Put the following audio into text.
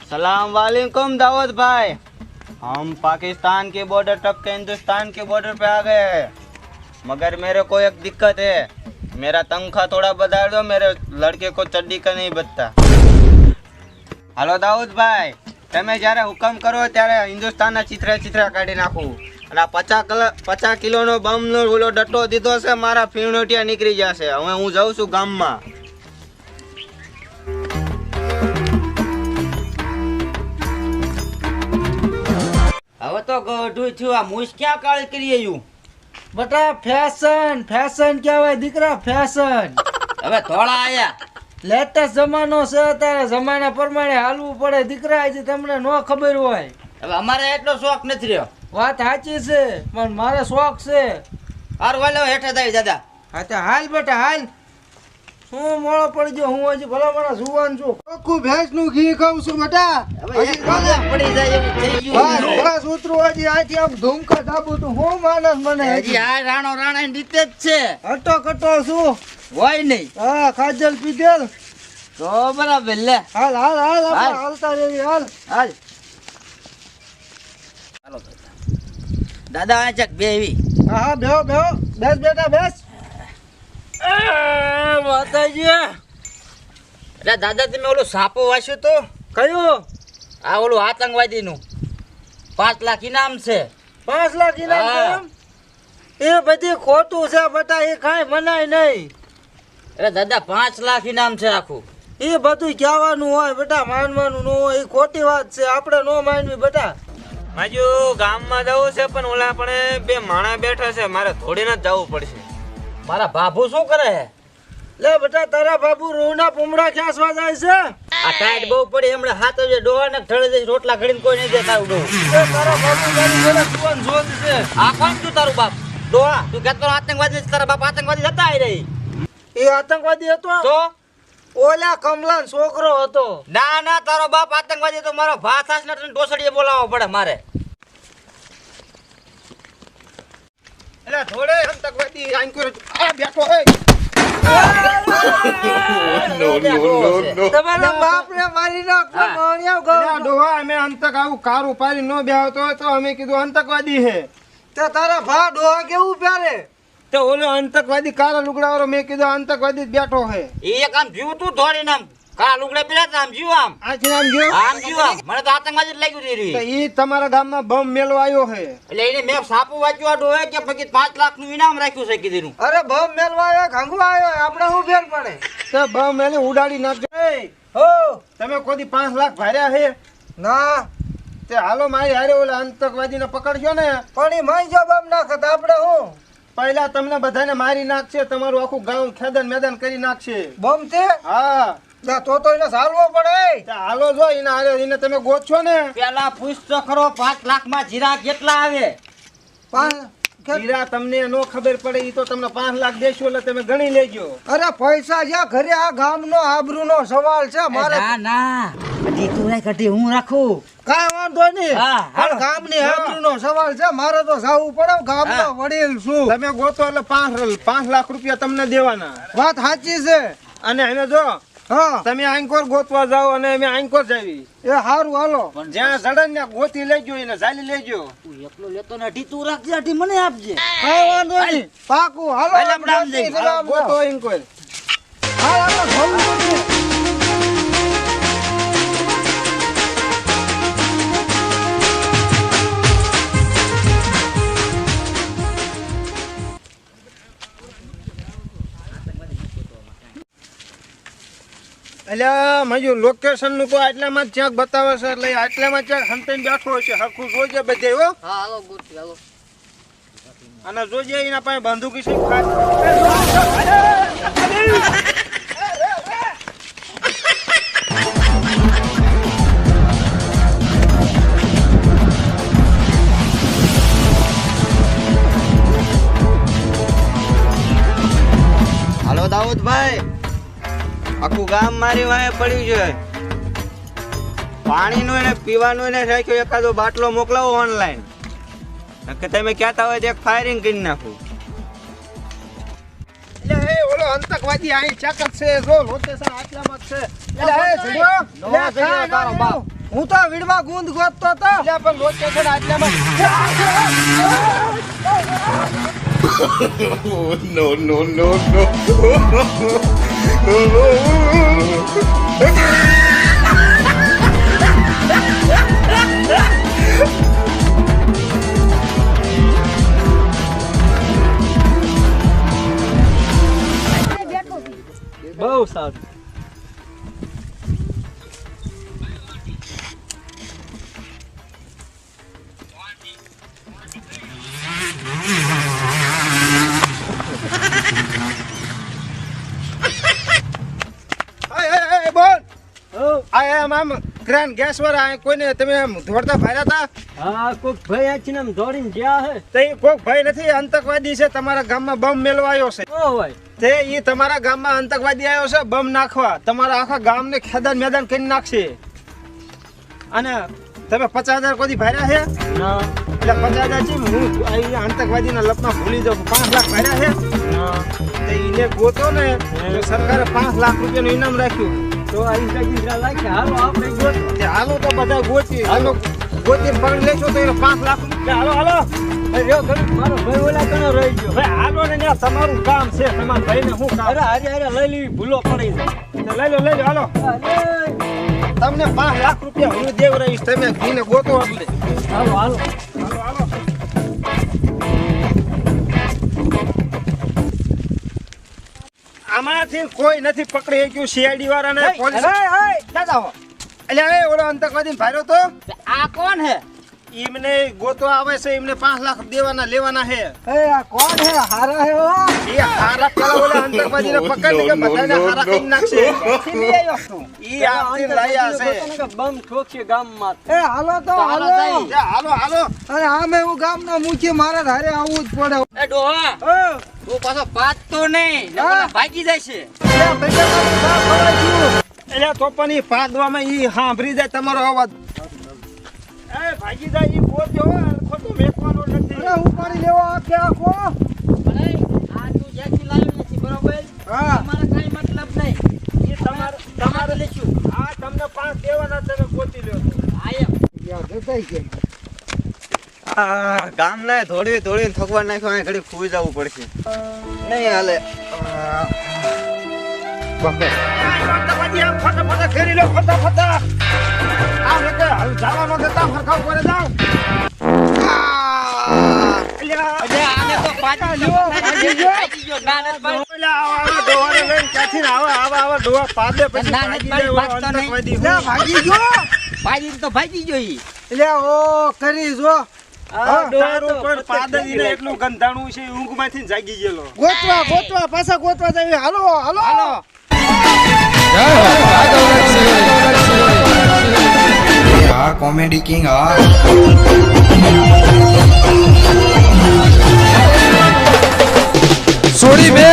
सलाम वालेकुम दाऊद भाई। हम पाकिस्तान की बॉर्डर टप के हिंदुस्तान की बॉर्डर पे आ गए हैं, मगर मेरे को एक दिक्कत है। मेरा तनख्वाह थोड़ा बढ़ा दो, मेरे लड़के को चड्डी का नहीं बचता। हेलो दाऊद भाई, તમે જ્યારે હુકમ કરો ત્યારે હિન્દુસ્તાનના ચિત્રા કાઢી નાખું અને 50 કિલોનો બમનો ઓલો ડટ્ટો દીધો છે, મારા ફીણોટિયા નીકળી જશે। હવે હું જાઉં છું ગામમાં। હવે તો ગઢું થયું, આ મૂછ ક્યાં કાળી કરી આવ્યું? બટા ફેશન કહેવાય દીકરા, ફેશન। હવે ધોળા આયા, લેટેસ્ટ જમાનો છે, તારે જમાના પ્રમાણે હાલવું પડે દીકરા, હજી તમને નો ખબર હોય। હવે અમારે એટલો શોખ નથી રહ્યો। વાત સાચી છે, પણ મારે શોખ છે। હારું વાલો હેઠે થાય દાદા। હા તો હાલ બેટા હાલ, શું મોળો પડી ગયો? હું હજી ભલા મારા જુવાન છું, આખું ભેંસ નું ઘી ખાઉં છું બેટા। હવે એક વાગે પડી જાય એવું થઈ ગયું છે। બસ ઉતરું હજી આથી આમ ધૂમકા ધાબુ તું હું માનસ મને હજી આ રાણો રાણા રીતે જ છે, હટો કટો છું હોય નહીં। હા ખાજલ પીધેલ તો બરાબર લે, હાલ હાલ હાલ આપણે હાલ. હાલતા રહેવી હાલ। હાલ ચાલો દાદા આ ચક બેવી। હા હા બેહો બેહો, બેસ બેટા બેસ। માતાજી, એટલે દાદા તમે ઓલું સાપો વાંચ્યું તો? કયું? આ ઓલું આતંકવાદી નું 5 લાખ ઇનામ છે। 5 લાખ ઇનામ છે હા. એમ? એ બધી ખોટું છે બેટા, એ કાંઈ મનાય નહીં। એટલે દાદા 5 લાખ ઇનામ છે આખું। એ બધું કહેવાનું હોય બેટા, માનવાનું ન હોય, એ ખોટી વાત છે, આપણે નો માનવી બેટા। માજુ ગામમાં જવું છે, પણ ઓલા પણ બે માણા બેઠા છે, મારે થોડીને જ જવું પડશે। મારા બાબુ શું કરે છે? લે બેટા તારા બાબુ રોના પૂમડા ખેંચવા જાય છે। આ ટાઈટ બહુ પડી હમણાં 7 વાગે ડોહાને ઠળી દઈશ, રોટલા ઘડીને કોઈ નહીં દે તારું ડોહું। એ તારા બાબુ તારી જોડે જુવાન જોત છે। આ કોણ તું તારું બાપ? ડોહા તું કહેતો આતંકવાદી છે, તારા બાપ આતંકવાદી હતા આવી રહી એ આતંકવાદી હતો? તો ઓલા કમલાન છોકરો હતો। ના ના, તારો બાપ આતંકવાદી તો મારો ભાત સાસ ને ડોસડીએ બોલાવવો પડે મારે। એટલે થોડે આતંકવાદી આંકુર આ બેઠો હે। તમારા બાપને મારી નાખો મોણિયા ગયો। ડોહા અમે અંતક આવું કારું પારી નો બેહતો હોય તો અમે કીધું આતંકવાદી હે। તે તારા ભા ડોહા કેવું પહેરે? તો ઓલો આતંકવાદી કાળા લુગડા વાળો મેં કીધું આતંકવાદી જ બેઠો હે। એ એક આમ જીવ તું ધોડી નામ કાળા લુગડા પહેર્યા આમ જીવ આમ આથી આમ ગયો આમ જીવ આમ, મને તો આતંકવાદી જ લાગ્યું તો હતી। ઈ તમારા ગામમાં બમ મેળવા આવ્યો હે। એટલે એને મેં સાપુ વાંચ્યું આ ડોહે કે પછી 5 લાખ નું ઇનામ રાખ્યું છે કીધું। અરે બમ મેલવા આવ્યો, ઘંગવા આવ્યો, આપણે શું ફેર પડે? તો બમ એને ઉડાડી નાખજો। એ હો તમે કોઈ 5 લાખ ભાર્યા હે? ના, તે હાલો મારી હારે ઓલા આતંકવાદીને પકડજો ને। પણ એ માઈ જો બમ નાખત આપણે હું પહેલા તમને બધાને મારી નાખશે, તમારું આખું ગામ ખેદન મેદાન કરી નાખશે। બમ તે હા તો એને સાલવો પડે। તે હાલો જો એને હારે એને તમે ગોતશો ને। પેલા પૂછ તો ખરો 5 લાખ માં જીરા કેટલા આવે? હીરા તમને નો ખબર પડે, ઈ તો તમને 5 લાખ દેશો એટલે તમે ગણી લેજો। અરે પૈસા જ્યાં ઘરે આ ગામનો આબરૂનો સવાલ છે મારે। ના ના, અઢી તું રાખ, અઢી હું રાખું। કાંઈ વાંધો નહીં, હા, હાલો. પણ ગામની આબરૂનો સવાલ છે, મારે તો જાવું પડે, ગામનો વડીલ છું। તમે ગોતો એટલે 5 લાખ રૂપિયા તમને દેવાના। વાત સાચી છે। અને એને જો હા તમે આંકોર ગોતવા જાઓ અને અમે આંકોર જાવી, એ હારું હાલો। જ્યાં જડન ને ગોતી લેજો, એને ઝાલી લેજો। તું એકલો લેતો ને અઢી તું રાખજે, અઢી મને આપજે। કાંઈ વાંધો નહીં, પાકું હાલો। હાલ આપણે આમ જઈએ. સલામ જાઓ। ગોતો આંકોર। હાલ હાલો, જવું નથી। એટલે મારું લોકેશન નું કોઈ આટલામાં જ ક્યાંક બતાવે છે, એટલે આટલામાં ક્યાંક હંતાઈને બેઠો હશે, હરખું જોજે બધે હો। હા હાલો ગોતી હાલો। અને જોજે એના પાસે બંદૂકી છે ખાસ। હાલો દાઉદભાઈ, આખું ગામ મારી વાંહે પડ્યું છે। પાણીનું એને પીવાનું એને રાખ્યો, એકાદો બાટલો મોકલાવો ઓનલાઈન, કે તમે કહેતા હોય તો એક ફાયરિંગ કરી નાખું। એટલે એ ઓલો આતંકવાદી અહીં ચાકત છે, જો લોકેશન આટલામાં જ છે। એટલે એ જડ્યો, નવો જડ્યો તારો બાપ। હું તો વીડમાં ગુંદ ગોતતો હતો. એટલે પણ લોકેશન આટલામાં no, no, no, no. બહુ સારું. એ બોલ. આમ ક્રેન ગેસ વાળા કોઈને તમે આમ દોડતા ફાર્યા હતા? હા કોક ભાઈ આચીને આમ દોડીને ગયા હે. તે કોક ભાઈ નથી, આતંકવાદી છે. તમારા ગામમાં બમ મેળવા આવ્યો છે. ઓ ભાઈ તે ઈ તમારા ગામમાં આતંકવાદી આવ્યો છે બમ નાખવા. તમારા આખા ગામને ખેદાન મેદાન કરી નાખશે. અને તમે 50,000 કોઈ ભાર્યા છે? ના એટલે 50,000 છે. હું આ આતંકવાદીના લપમાં ભૂલી જાઉં. 5 લાખ ભાર્યા છે. ના તે ઈને ગોતો ને તો સરકારે 5 લાખ રૂપિયાનું ઇનામ રાખ્યું. તો આ ઇન્સ્ટાગ્રામ લાગે હાલો આપણે ગોત. તે હાલો તો બધા ગોતી હાલો ગોતી પકડી લેશો તો એને 5 લાખ રૂપિયા. હાલો હાલો રહ્યો ઘણું મારો ભાઈ ઓલા કનો રહી ગયો. ભાઈ હાલો ને ત્યાં તમારું કામ છે. તમારા ભાઈને શું કામ? અરે હારે હારે લઈ લેવી ભૂલો પડી જાય. તો લઈ લો હાલો. અરે તમને 5 લાખ રૂપિયા હું દેવ રહીશ. તમે ઘીને ગોતો એટલે. હાલો હાલો. હાલો હાલો. આમાંથી કોઈ નથી પકડી શક્યું. સીઆઈડી વાળાને પોલીસ એટલે એ ઓલો આતંકવાદી ભાર્યો તો આ કોણ હે? એમને ગોતો આવે છે. એમને 5 લાખ દેવાના લેવાના છે. આ કોણ હે? હારા હે હો. એ હારા પેલા ઓલા આતંકવાદીને પકડી કે બધાને હારા કરી નાખશે. ઈ આપતી લાયા છે. બમ ઠોકશે ગામમાં. એ હાલો તો હાલો. હાલો હાલો. અરે આમે હું ગામનો મુખી મારા ધારે આવવું જ પડે. એ ડોહા તું પાછો પાતતો નહીં હા. ભાગી જાય છે. એટલે તો પણ ઈ પાદવામાં ઈ સાંભળી જાય તમારો અવાજ. એ ભાગી જાય ઈ બોલજો. ખોટું મેકવાનો નથી. અરે ઉપાડી લેવો આખે આખો. અરે આ તું જ્યાંથી લાવ્યો નથી બરોબર. હા. તમારે કઈ મતલબ નહીં. ઈ તમારે લેશું. આ તમને 5 દેવાના તમે ગોતી લ્યો. આ ગામને થોડી થોડી થકવા નાખ્યો. અહીં ઘડી ખુઈ જવું પડશે. નહીં હાલે. આતંકવાદી આમ ફટાફટ ઘેરી લો. ફટાફટ આમ એટલે હવે જવાનો દેતા ફરખાવ કરે જાવ. અરે આને તો પાછી ગયો. ના ના ભાઈ. આવા ડોહાને લઈને ક્યાંથી ને આવા ડોહા પાદે પછી ના, ભાગી ભાઈ, જાય. ભાગતો નહીં. આતંકવાદી ભાગી ગયો. ભાઈ તો ભાગી ગયો ઈ. એટલે ઓ કરી જો આ ડોહા તારું તો પણ પતંગ પાદરીને ગીરે. એટલું ગંધાણું છે. ઊંઘમાંથી જાગી ગયેલો. ગોતવા પાછા ગોતવા જાય. હાલો હાલો. હા કોમેડી કિંગ હા સોરી બે